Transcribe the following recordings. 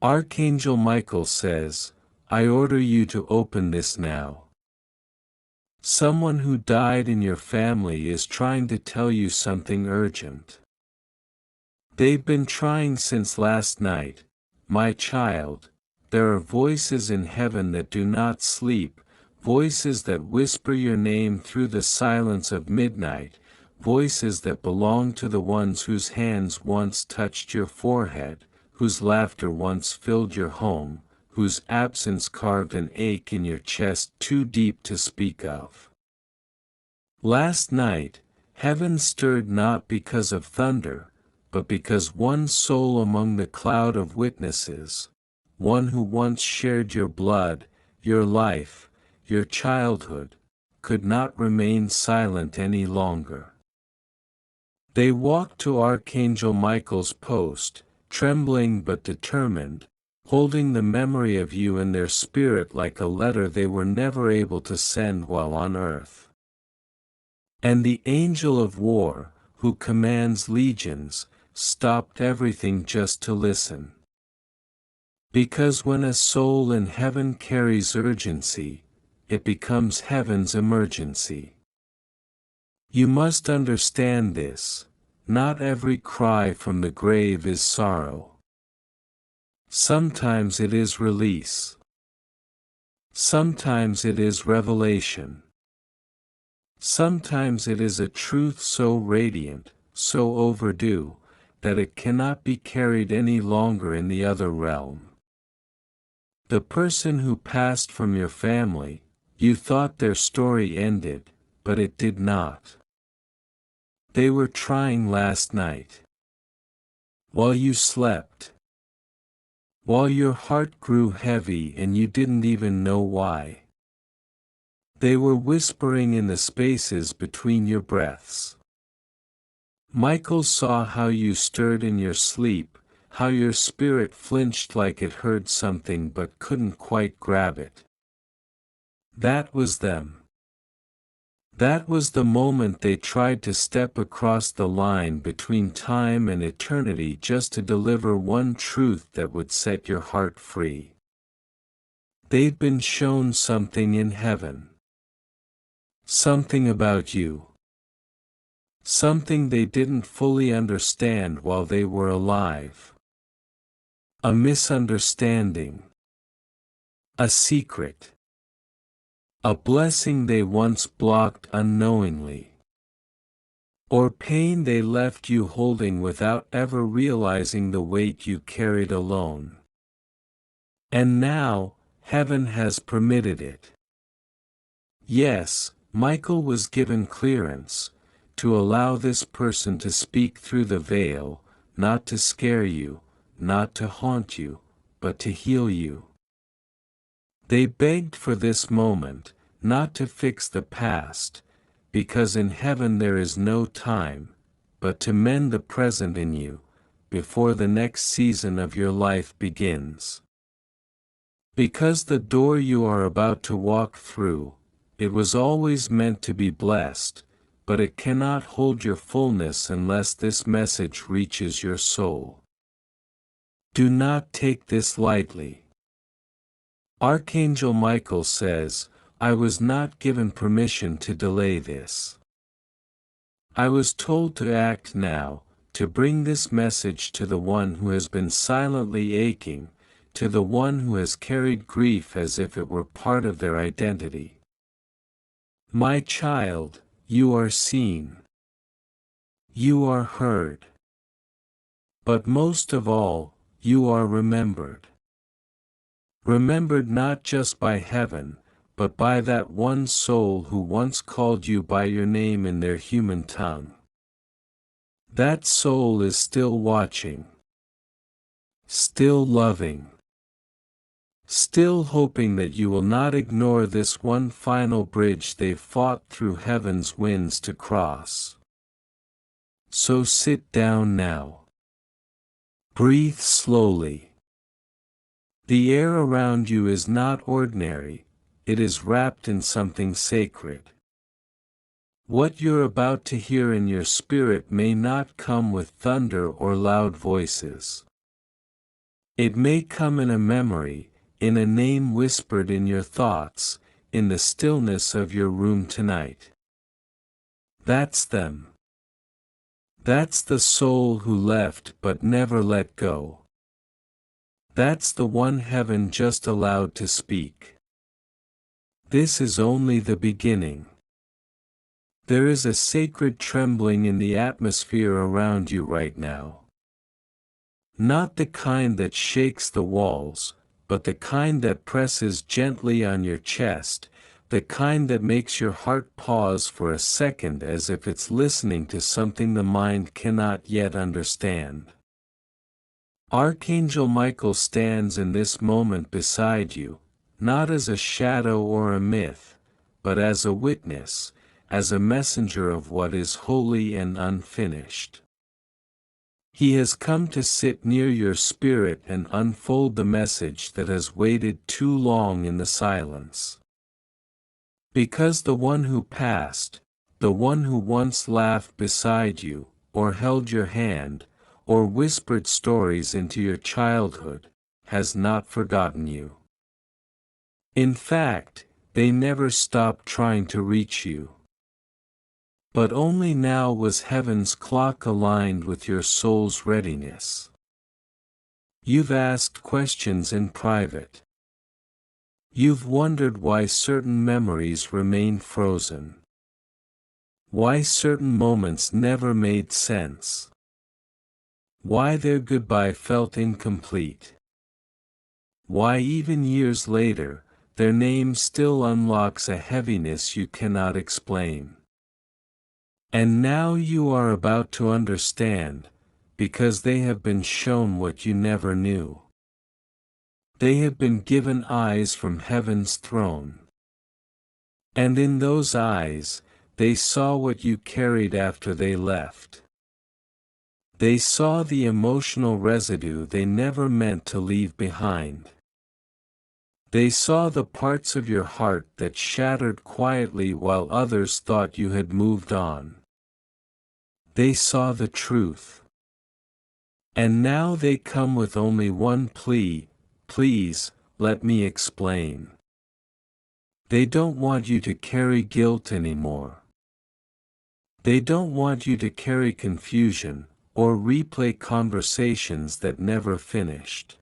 Archangel Michael says, I order you to open this now. Someone who died in your family is trying to tell you something urgent. They've been trying since last night, my child. There are voices in heaven that do not sleep, voices that whisper your name through the silence of midnight, voices that belong to the ones whose hands once touched your forehead, whose laughter once filled your home, whose absence carved an ache in your chest too deep to speak of. Last night, heaven stirred not because of thunder, but because one soul among the cloud of witnesses, one who once shared your blood, your life, your childhood, could not remain silent any longer. They walked to Archangel Michael's post, trembling but determined, holding the memory of you in their spirit like a letter they were never able to send while on earth. And the angel of war, who commands legions, stopped everything just to listen. Because when a soul in heaven carries urgency, it becomes heaven's emergency. You must understand this. Not every cry from the grave is sorrow. Sometimes it is release. Sometimes it is revelation. Sometimes it is a truth so radiant, so overdue, that it cannot be carried any longer in the other realm. The person who passed from your family, you thought their story ended, but it did not. They were trying last night. While you slept. While your heart grew heavy and you didn't even know why. They were whispering in the spaces between your breaths. Michael saw how you stirred in your sleep, how your spirit flinched like it heard something but couldn't quite grab it. That was them. That was the moment they tried to step across the line between time and eternity just to deliver one truth that would set your heart free. They'd been shown something in heaven. Something about you. Something they didn't fully understand while they were alive. A misunderstanding. A secret. A blessing they once blocked unknowingly. Or pain they left you holding without ever realizing the weight you carried alone. And now, heaven has permitted it. Yes, Michael was given clearance, to allow this person to speak through the veil, not to scare you, not to haunt you, but to heal you. They begged for this moment, not to fix the past, because in heaven there is no time, but to mend the present in you, before the next season of your life begins. Because the door you are about to walk through, it was always meant to be blessed, but it cannot hold your fullness unless this message reaches your soul. Do not take this lightly. Archangel Michael says, I was not given permission to delay this. I was told to act now, to bring this message to the one who has been silently aching, to the one who has carried grief as if it were part of their identity. My child, you are seen. You are heard. But most of all, you are remembered. Remembered not just by heaven, but by that one soul who once called you by your name in their human tongue. That soul is still watching. Still loving. Still hoping that you will not ignore this one final bridge they've fought through heaven's winds to cross. So sit down now. Breathe slowly. The air around you is not ordinary, it is wrapped in something sacred. What you're about to hear in your spirit may not come with thunder or loud voices. It may come in a memory, in a name whispered in your thoughts, in the stillness of your room tonight. That's them. That's the soul who left but never let go. That's the one heaven just allowed to speak. This is only the beginning. There is a sacred trembling in the atmosphere around you right now. Not the kind that shakes the walls, but the kind that presses gently on your chest, the kind that makes your heart pause for a second as if it's listening to something the mind cannot yet understand. Archangel Michael stands in this moment beside you, not as a shadow or a myth, but as a witness, as a messenger of what is holy and unfinished. He has come to sit near your spirit and unfold the message that has waited too long in the silence. Because the one who passed, the one who once laughed beside you, or held your hand, or whispered stories into your childhood, has not forgotten you. In fact, they never stopped trying to reach you. But only now was heaven's clock aligned with your soul's readiness. You've asked questions in private. You've wondered why certain memories remain frozen. Why certain moments never made sense. Why their goodbye felt incomplete. Why even years later, their name still unlocks a heaviness you cannot explain. And now you are about to understand, because they have been shown what you never knew. They have been given eyes from heaven's throne. And in those eyes, they saw what you carried after they left. They saw the emotional residue they never meant to leave behind. They saw the parts of your heart that shattered quietly while others thought you had moved on. They saw the truth. And now they come with only one plea: please, let me explain. They don't want you to carry guilt anymore. They don't want you to carry confusion, or replay conversations that never finished.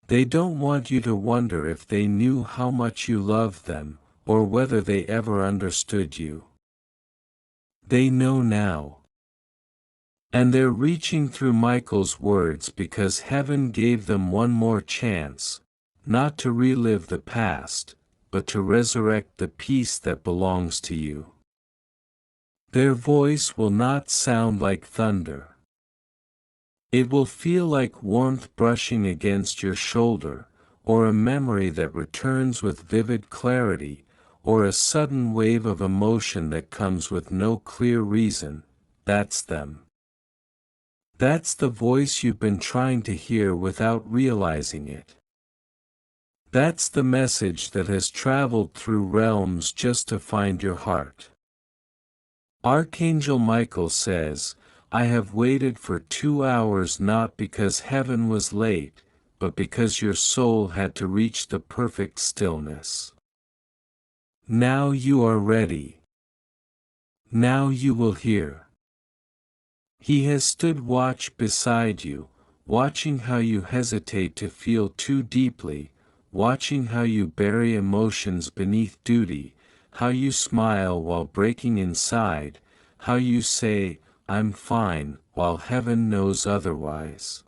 They don't want you to wonder if they knew how much you loved them, or whether they ever understood you. They know now. And they're reaching through Michael's words because heaven gave them one more chance, not to relive the past, but to resurrect the peace that belongs to you. Their voice will not sound like thunder. It will feel like warmth brushing against your shoulder, or a memory that returns with vivid clarity, or a sudden wave of emotion that comes with no clear reason. That's them. That's the voice you've been trying to hear without realizing it. That's the message that has traveled through realms just to find your heart. Archangel Michael says, I have waited for 2 hours not because heaven was late, but because your soul had to reach the perfect stillness. Now you are ready. Now you will hear. He has stood watch beside you, watching how you hesitate to feel too deeply, watching how you bury emotions beneath duty, how you smile while breaking inside, how you say, I'm fine, while heaven knows otherwise.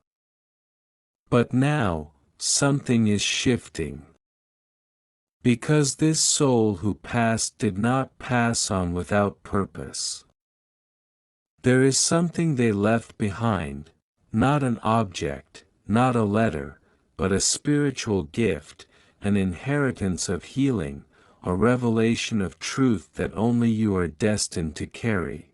But now, something is shifting. Because this soul who passed did not pass on without purpose. There is something they left behind, not an object, not a letter, but a spiritual gift, an inheritance of healing, a revelation of truth that only you are destined to carry.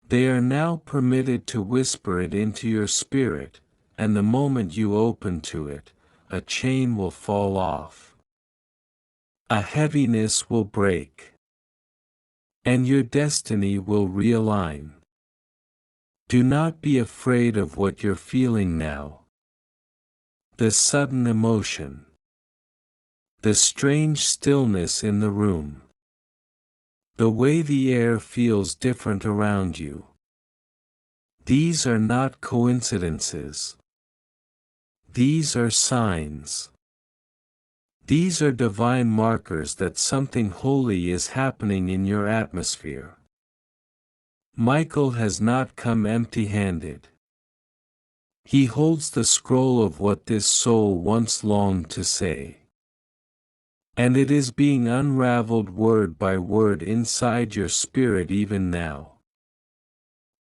They are now permitted to whisper it into your spirit, and the moment you open to it, a chain will fall off. A heaviness will break. And your destiny will realign. Do not be afraid of what you're feeling now. The sudden emotion. The strange stillness in the room. The way the air feels different around you. These are not coincidences. These are signs. These are divine markers that something holy is happening in your atmosphere. Michael has not come empty-handed. He holds the scroll of what this soul once longed to say. And it is being unraveled word by word inside your spirit even now.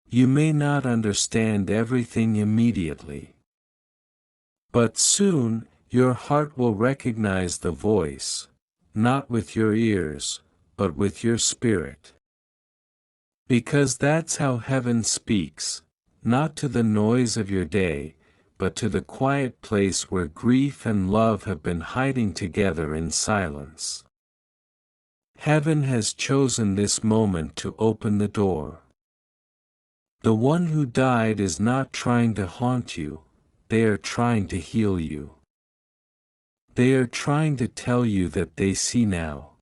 You may not understand everything immediately. But soon, your heart will recognize the voice, not with your ears, but with your spirit. Because that's how heaven speaks, not to the noise of your day, but to the quiet place where grief and love have been hiding together in silence. Heaven has chosen this moment to open the door. The one who died is not trying to haunt you, they are trying to heal you. They are trying to tell you that they see now.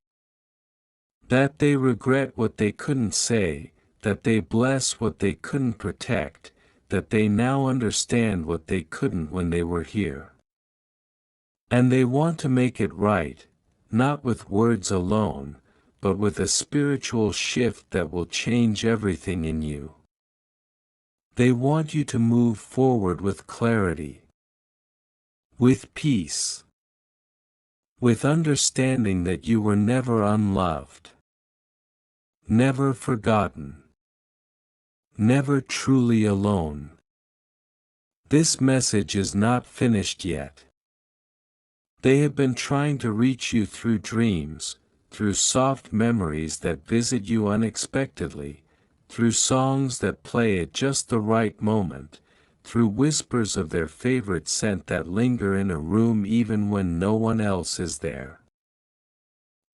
That they regret what they couldn't say, that they bless what they couldn't protect, that they now understand what they couldn't when they were here. And they want to make it right, not with words alone, but with a spiritual shift that will change everything in you. They want you to move forward with clarity, with peace, with understanding that you were never unloved, never forgotten, never truly alone. This message is not finished yet. They have been trying to reach you through dreams, through soft memories that visit you unexpectedly, through songs that play at just the right moment, through whispers of their favorite scent that linger in a room even when no one else is there.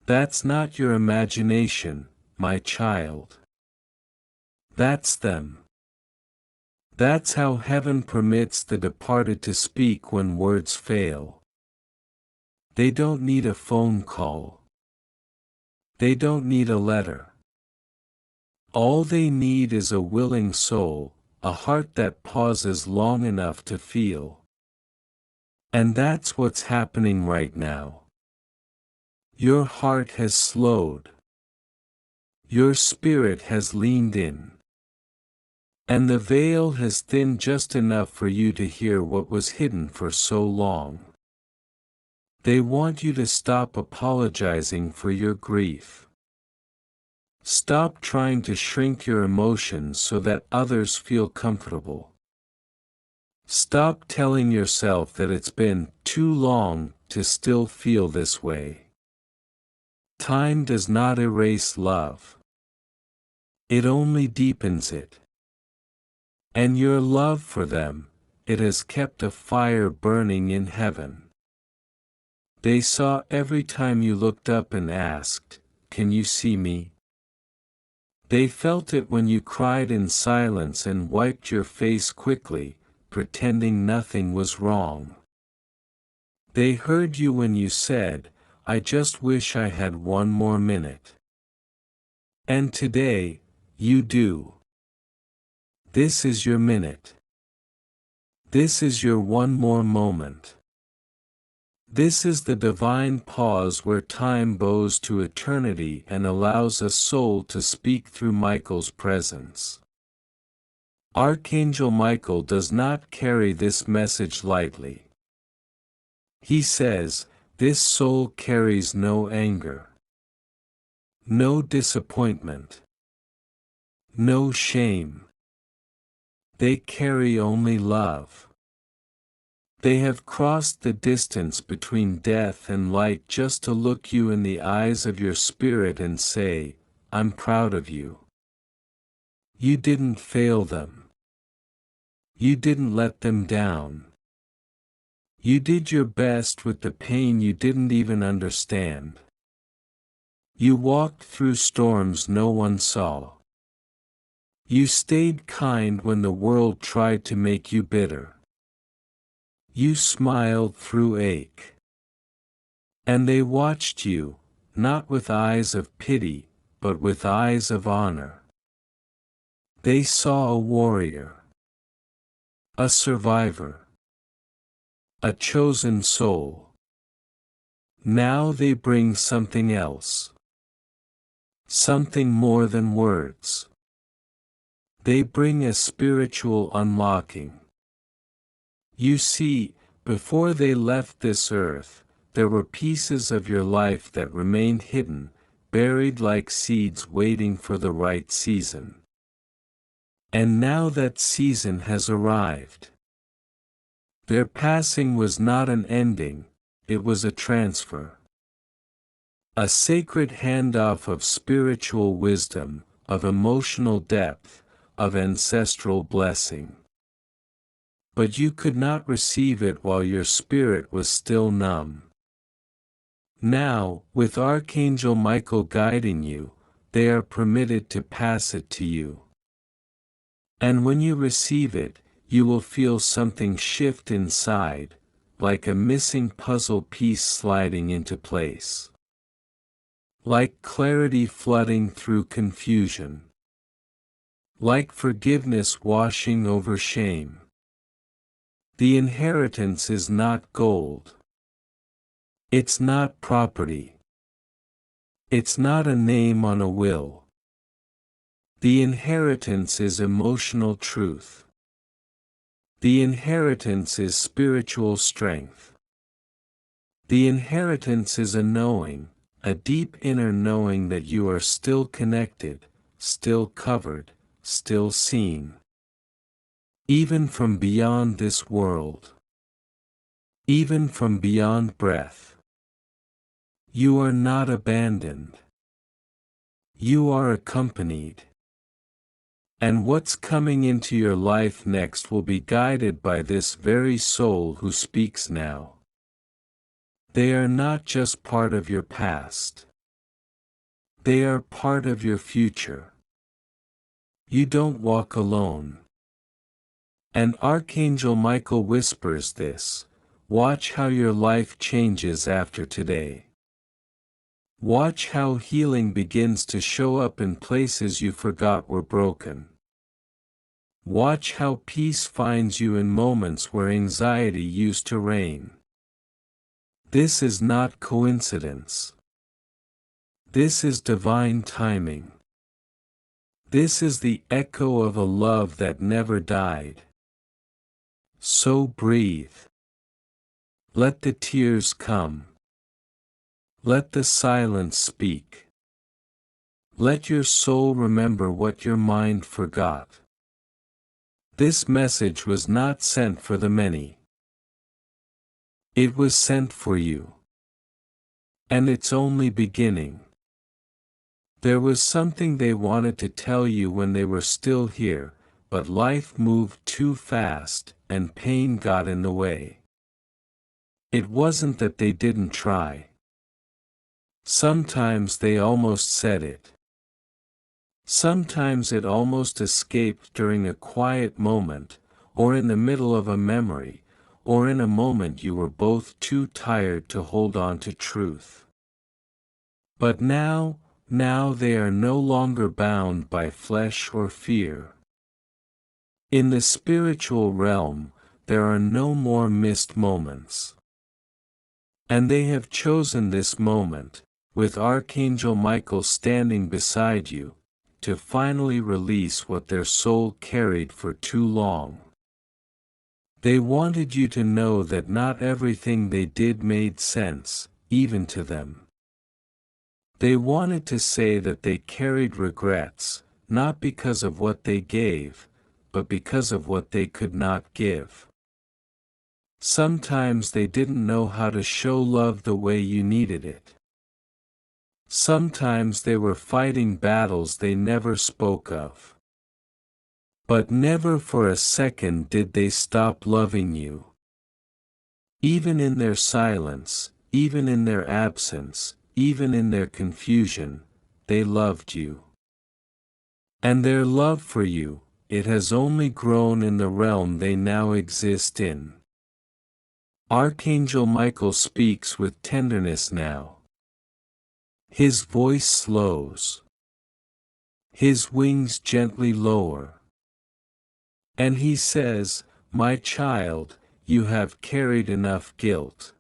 That's not your imagination, my child. That's them. That's how heaven permits the departed to speak when words fail. They don't need a phone call. They don't need a letter. All they need is a willing soul, a heart that pauses long enough to feel. And that's what's happening right now. Your heart has slowed. Your spirit has leaned in. And the veil has thinned just enough for you to hear what was hidden for so long. They want you to stop apologizing for your grief. Stop trying to shrink your emotions so that others feel comfortable. Stop telling yourself that it's been too long to still feel this way. Time does not erase love. It only deepens it. And your love for them, it has kept a fire burning in heaven. They saw every time you looked up and asked, "Can you see me?" They felt it when you cried in silence and wiped your face quickly, pretending nothing was wrong. They heard you when you said, "I just wish I had one more minute." And today, you do. This is your minute. This is your one more moment. This is the divine pause where time bows to eternity and allows a soul to speak through Michael's presence. Archangel Michael does not carry this message lightly. He says, "This soul carries no anger, no disappointment, no shame. They carry only love." They have crossed the distance between death and light just to look you in the eyes of your spirit and say, "I'm proud of you. You didn't fail them. You didn't let them down. You did your best with the pain you didn't even understand. You walked through storms no one saw. You stayed kind when the world tried to make you bitter. You smiled through ache. And they watched you, not with eyes of pity, but with eyes of honor. They saw a warrior, a survivor, a chosen soul. Now they bring something else. Something more than words. They bring a spiritual unlocking. You see, before they left this earth, there were pieces of your life that remained hidden, buried like seeds waiting for the right season. And now that season has arrived. Their passing was not an ending, it was a transfer. A sacred handoff of spiritual wisdom, of emotional depth, of ancestral blessing. But you could not receive it while your spirit was still numb. Now, with Archangel Michael guiding you, they are permitted to pass it to you. And when you receive it, you will feel something shift inside, like a missing puzzle piece sliding into place. Like clarity flooding through confusion. Like forgiveness washing over shame. The inheritance is not gold. It's not property. It's not a name on a will. The inheritance is emotional truth. The inheritance is spiritual strength. The inheritance is a knowing, a deep inner knowing that you are still connected, still covered, still seen. Even from beyond this world. Even from beyond breath. You are not abandoned. You are accompanied. And what's coming into your life next will be guided by this very soul who speaks now. They are not just part of your past. They are part of your future. You don't walk alone. And Archangel Michael whispers this: watch how your life changes after today. Watch how healing begins to show up in places you forgot were broken. Watch how peace finds you in moments where anxiety used to reign. This is not coincidence. This is divine timing. This is the echo of a love that never died. So breathe. Let the tears come. Let the silence speak. Let your soul remember what your mind forgot. This message was not sent for the many. It was sent for you. And it's only beginning. There was something they wanted to tell you when they were still here, but life moved too fast, and pain got in the way. It wasn't that they didn't try. Sometimes they almost said it. Sometimes it almost escaped during a quiet moment, or in the middle of a memory, or in a moment you were both too tired to hold on to truth. But now they are no longer bound by flesh or fear. In the spiritual realm, there are no more missed moments. And they have chosen this moment, with Archangel Michael standing beside you, to finally release what their soul carried for too long. They wanted you to know that not everything they did made sense, even to them. They wanted to say that they carried regrets, not because of what they gave, but because of what they could not give. Sometimes they didn't know how to show love the way you needed it. Sometimes they were fighting battles they never spoke of. But never for a second did they stop loving you. Even in their silence, even in their absence, even in their confusion, they loved you. And their love for you, it has only grown in the realm they now exist in. Archangel Michael speaks with tenderness now. His voice slows. His wings gently lower. And he says, "My child, you have carried enough guilt.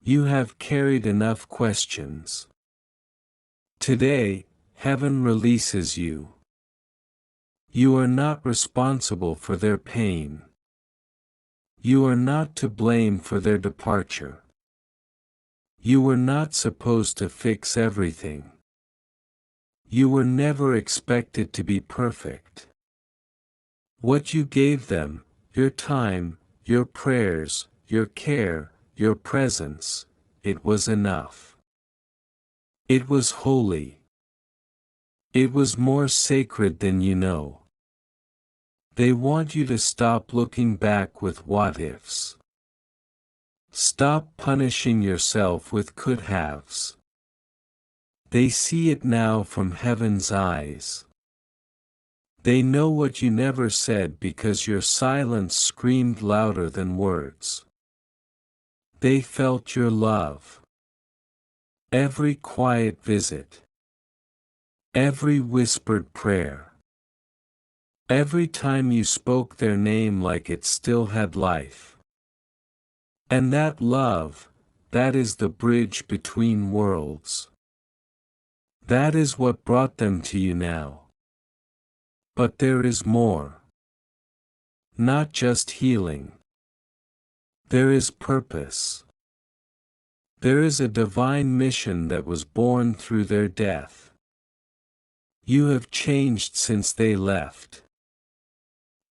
You have carried enough questions. Today, heaven releases you. You are not responsible for their pain. You are not to blame for their departure. You were not supposed to fix everything. You were never expected to be perfect. What you gave them, your time, your prayers, your care, your presence, it was enough. It was holy. It was more sacred than you know. They want you to stop looking back with what-ifs. Stop punishing yourself with could-haves. They see it now from heaven's eyes. They know what you never said because your silence screamed louder than words. They felt your love. Every quiet visit. Every whispered prayer. Every time you spoke their name like it still had life. And that love, that is the bridge between worlds. That is what brought them to you now. But there is more. Not just healing. There is purpose. There is a divine mission that was born through their death. You have changed since they left.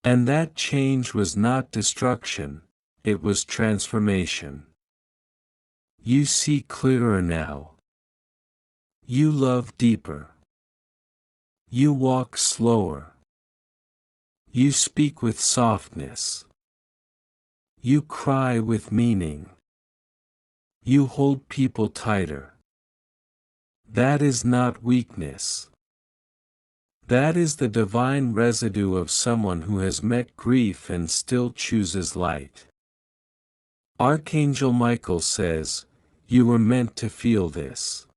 And that change was not destruction, it was transformation. You see clearer now. You love deeper. You walk slower. You speak with softness. You cry with meaning. You hold people tighter. That is not weakness. That is the divine residue of someone who has met grief and still chooses light. Archangel Michael says, "You were meant to feel this.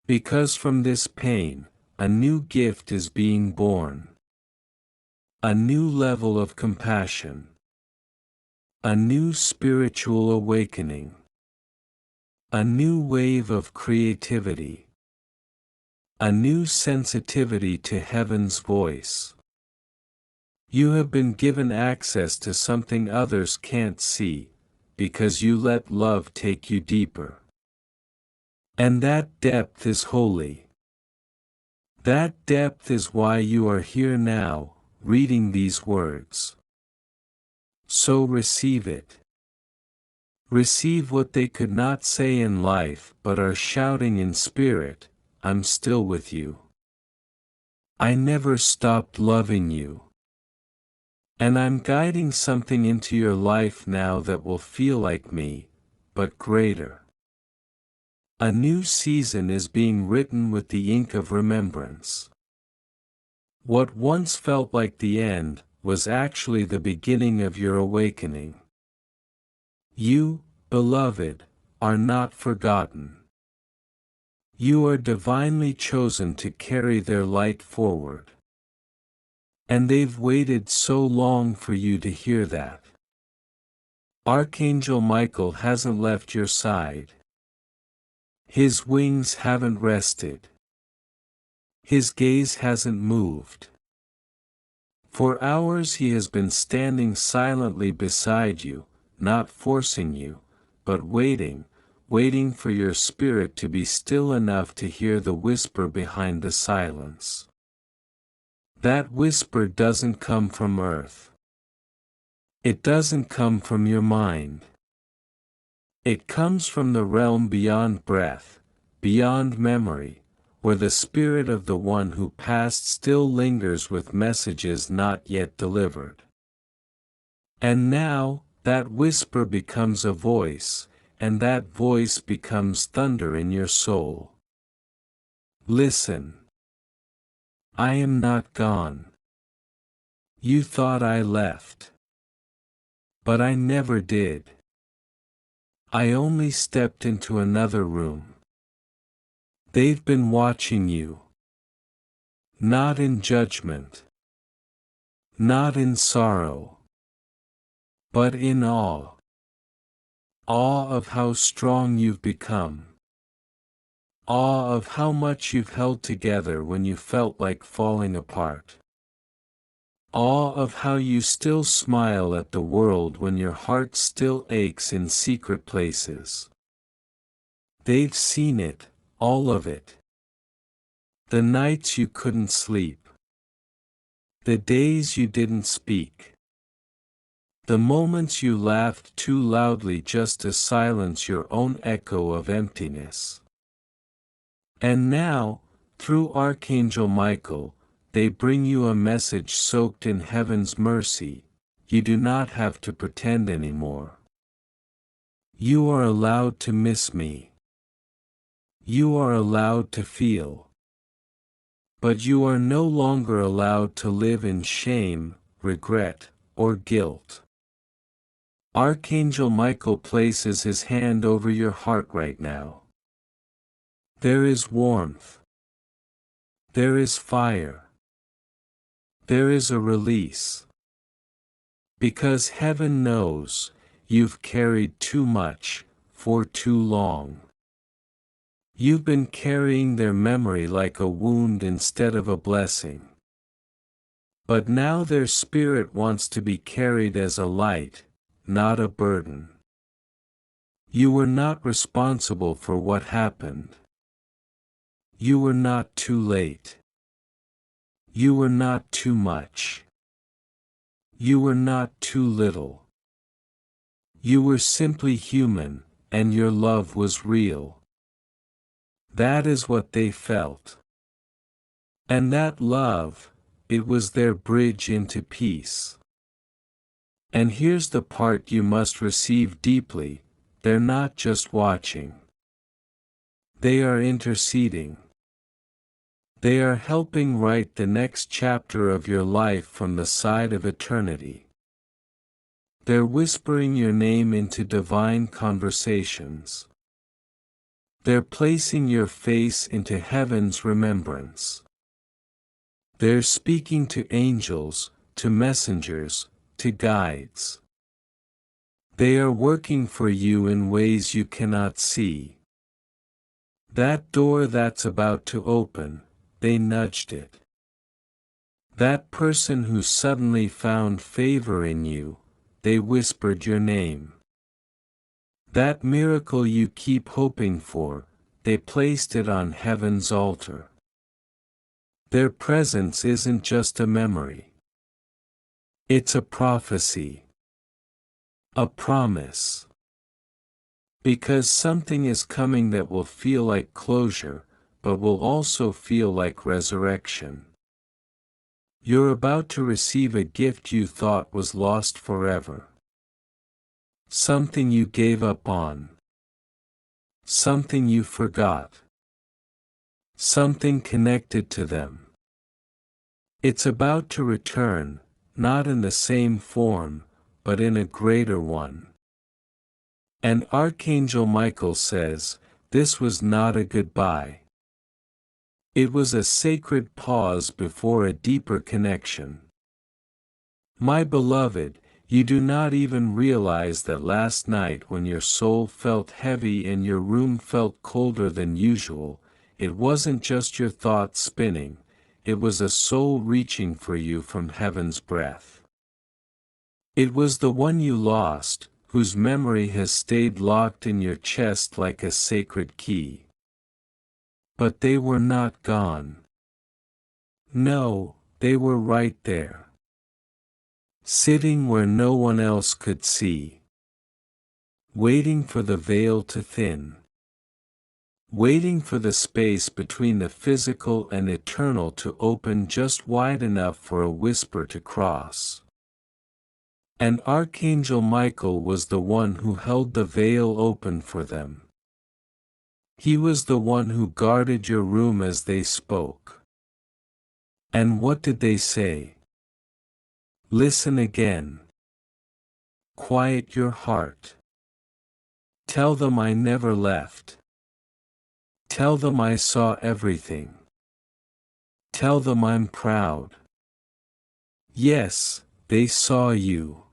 Because from this pain, a new gift is being born. A new level of compassion. A new spiritual awakening. A new wave of creativity. A new sensitivity to heaven's voice. You have been given access to something others can't see, because you let love take you deeper. And that depth is holy. That depth is why you are here now, reading these words. So receive it. Receive what they could not say in life but are shouting in spirit, I'm still with you. I never stopped loving you. And I'm guiding something into your life now that will feel like me, but greater. A new season is being written with the ink of remembrance. What once felt like the end, was actually the beginning of your awakening. You, beloved, are not forgotten. You are divinely chosen to carry their light forward. And they've waited so long for you to hear that. Archangel Michael hasn't left your side. His wings haven't rested. His gaze hasn't moved. For hours he has been standing silently beside you, not forcing you, but waiting, waiting for your spirit to be still enough to hear the whisper behind the silence. That whisper doesn't come from earth. It doesn't come from your mind. It comes from the realm beyond breath, beyond memory, where the spirit of the one who passed still lingers with messages not yet delivered. And now, that whisper becomes a voice, and that voice becomes thunder in your soul. Listen. I am not gone. You thought I left. But I never did. I only stepped into another room. They've been watching you. Not in judgment. Not in sorrow. But in awe. Awe of how strong you've become. Awe of how much you've held together when you felt like falling apart. Awe of how you still smile at the world when your heart still aches in secret places. They've seen it, all of it. The nights you couldn't sleep. The days you didn't speak. The moments you laughed too loudly just to silence your own echo of emptiness. And now, through Archangel Michael, they bring you a message soaked in heaven's mercy. You do not have to pretend anymore. You are allowed to miss me. You are allowed to feel. But you are no longer allowed to live in shame, regret, or guilt. Archangel Michael places his hand over your heart right now. There is warmth. There is fire. There is a release. Because heaven knows, you've carried too much, for too long. You've been carrying their memory like a wound instead of a blessing. But now their spirit wants to be carried as a light, not a burden. You were not responsible for what happened. You were not too late. You were not too much. You were not too little. You were simply human, and your love was real. That is what they felt. And that love, it was their bridge into peace. And here's the part you must receive deeply: they're not just watching. They are interceding. They are helping write the next chapter of your life from the side of eternity. They're whispering your name into divine conversations. They're placing your face into heaven's remembrance. They're speaking to angels, to messengers, to guides. They are working for you in ways you cannot see. That door that's about to open, they nudged it. That person who suddenly found favor in you, they whispered your name. That miracle you keep hoping for, they placed it on heaven's altar. Their presence isn't just a memory. It's a prophecy. A promise. Because something is coming that will feel like closure, but will also feel like resurrection. You're about to receive a gift you thought was lost forever. Something you gave up on. Something you forgot. Something connected to them. It's about to return, not in the same form, but in a greater one. And Archangel Michael says, this was not a goodbye. It was a sacred pause before a deeper connection. My beloved, you do not even realize that last night when your soul felt heavy and your room felt colder than usual, it wasn't just your thoughts spinning, it was a soul reaching for you from heaven's breath. It was the one you lost, whose memory has stayed locked in your chest like a sacred key. But they were not gone. No, they were right there. Sitting where no one else could see. Waiting for the veil to thin. Waiting for the space between the physical and eternal to open just wide enough for a whisper to cross. And Archangel Michael was the one who held the veil open for them. He was the one who guarded your room as they spoke. And what did they say? Listen again. Quiet your heart. Tell them I never left. Tell them I saw everything. Tell them I'm proud. Yes, they saw you.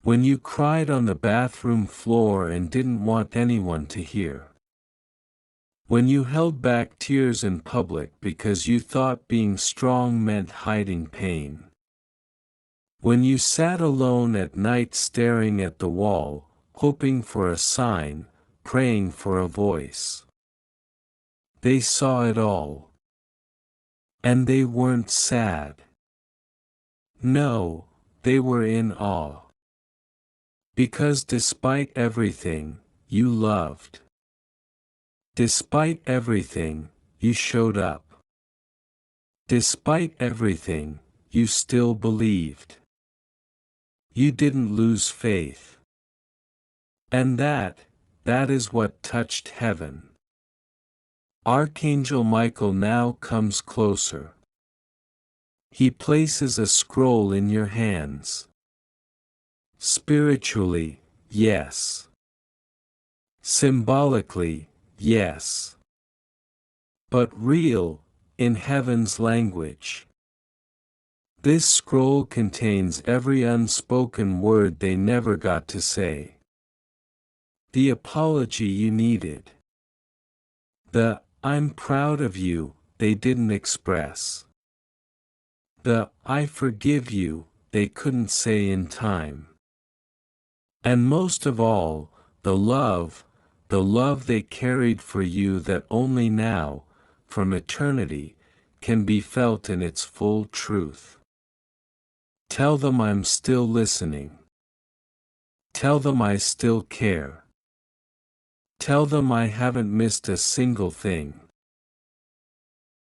When you cried on the bathroom floor and didn't want anyone to hear. When you held back tears in public because you thought being strong meant hiding pain. When you sat alone at night staring at the wall, hoping for a sign, praying for a voice. They saw it all. And they weren't sad. No, they were in awe. Because despite everything, you loved. Despite everything, you showed up. Despite everything, you still believed. You didn't lose faith. And that is what touched heaven. Archangel Michael now comes closer. He places a scroll in your hands. Spiritually, yes. Symbolically, yes. But real, in heaven's language. This scroll contains every unspoken word they never got to say. The apology you needed. The "I'm proud of you" they didn't express. The "I forgive you" they couldn't say in time. And most of all, the love they carried for you that only now, from eternity, can be felt in its full truth. Tell them I'm still listening. Tell them I still care. Tell them I haven't missed a single thing.